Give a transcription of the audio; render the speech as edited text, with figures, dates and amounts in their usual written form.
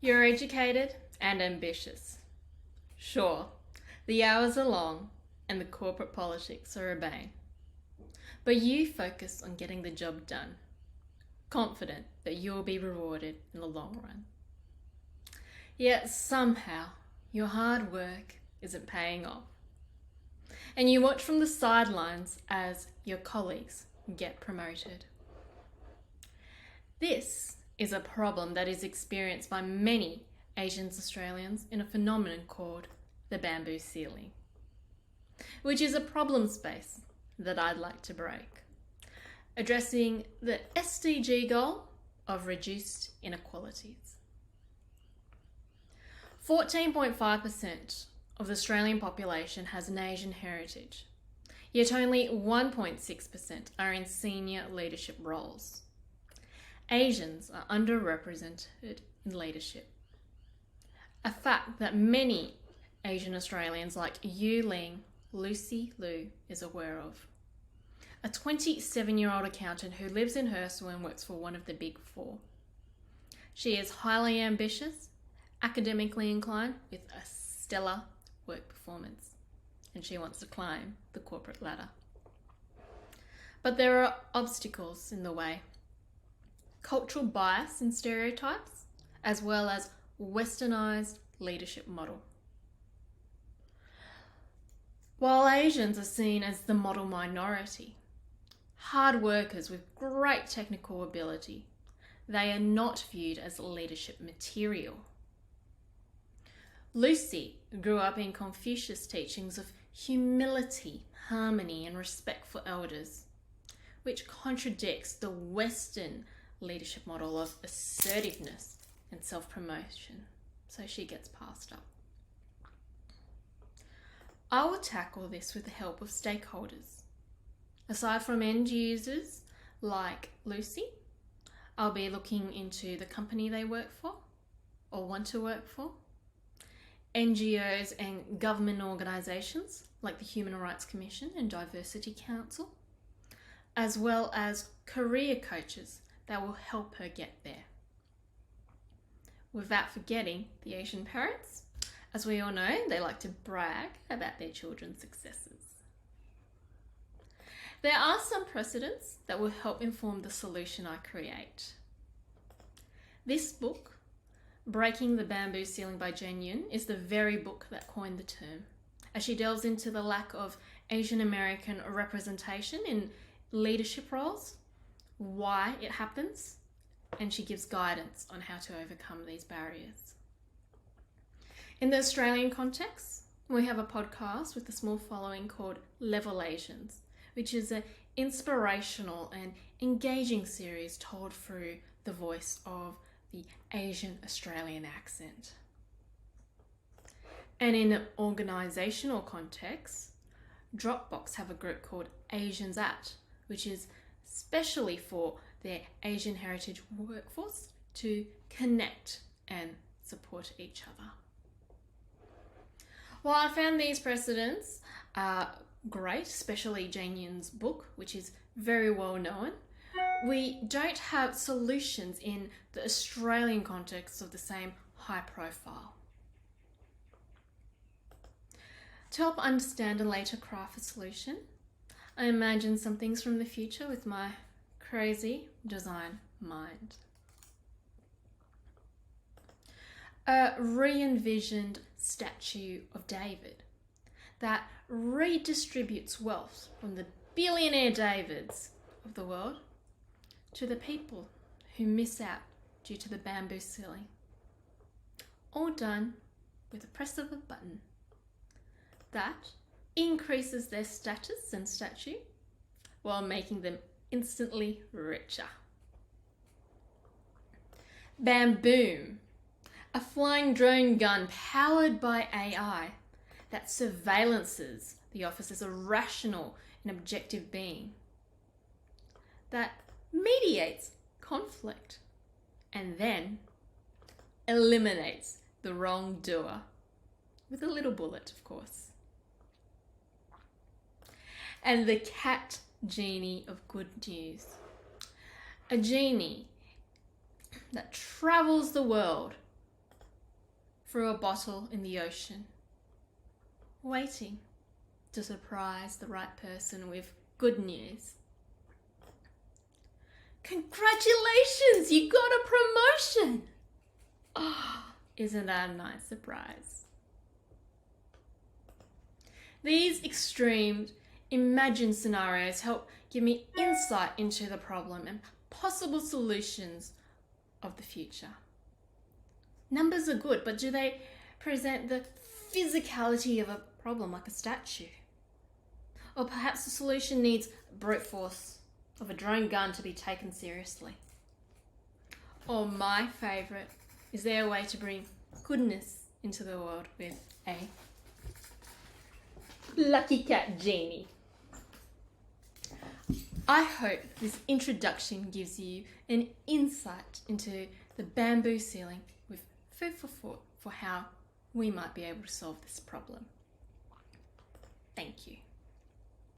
You're educated and ambitious. Sure, the hours are long and the corporate politics are a bane. But you focus on getting the job done, confident that you'll be rewarded in the long run. Yet somehow your hard work isn't paying off. And you watch from the sidelines as your colleagues get promoted. This is a problem that is experienced by many Asian Australians in a phenomenon called the bamboo ceiling, which is a problem space that I'd like to break, addressing the SDG goal of reduced inequalities. 14.5% of the Australian population has an Asian heritage, yet only 1.6% are in senior leadership roles. Asians are underrepresented in leadership, a fact that many Asian Australians like Yu Ling, Lucy Liu is aware of. A 27-year-old accountant who lives in Hurstville and works for one of the big four. She is highly ambitious, academically inclined with a stellar work performance, and she wants to climb the corporate ladder. But there are obstacles in the way. Cultural bias and stereotypes, as well as westernized leadership model. While Asians are seen as the model minority, hard workers with great technical ability, they are not viewed as leadership material. Lucy grew up in Confucius' teachings of humility, harmony, and respect for elders, which contradicts the Western leadership model of assertiveness and self-promotion, so she gets passed up. I will tackle this with the help of stakeholders. Aside from end users like Lucy, I'll be looking into the company they work for or want to work for, NGOs and government organisations like the Human Rights Commission and Diversity Council, as well as career coaches that will help her get there. Without forgetting the Asian parents. As we all know, they like to brag about their children's successes. There are some precedents that will help inform the solution I create. This book, Breaking the Bamboo Ceiling by Jane Yun, is the very book that coined the term, as she delves into the lack of Asian American representation in leadership roles, why it happens, and she gives guidance on how to overcome these barriers. In the Australian context, we have a podcast with a small following called Level Asians, which is an inspirational and engaging series told through the voice of the Asian Australian accent. And in an organisational context, Dropbox have a group called Asians At, which is especially for their Asian heritage workforce to connect and support each other. While I found these precedents great, especially Jane Yun's book, which is very well known, we don't have solutions in the Australian context of the same high profile. To help understand and later craft a solution, I imagine some things from the future with my crazy design mind. A re-envisioned statue of David that redistributes wealth from the billionaire Davids of the world to the people who miss out due to the bamboo ceiling. All done with a press of a button that increases their status and stature while making them instantly richer. Bamboom, a flying drone gun powered by AI that surveillances the office as a rational and objective being, that mediates conflict and then eliminates the wrongdoer with a little bullet, of course. And the cat genie of good news. A genie that travels the world through a bottle in the ocean, waiting to surprise the right person with good news. Congratulations, you got a promotion! Oh, isn't that a nice surprise? These extreme imagined scenarios help give me insight into the problem and possible solutions of the future. Numbers are good, but do they present the physicality of a problem like a statue? Or perhaps the solution needs brute force of a drone gun to be taken seriously? Or my favourite, is there a way to bring goodness into the world with a lucky cat genie? I hope this introduction gives you an insight into the bamboo ceiling with food for thought for how we might be able to solve this problem.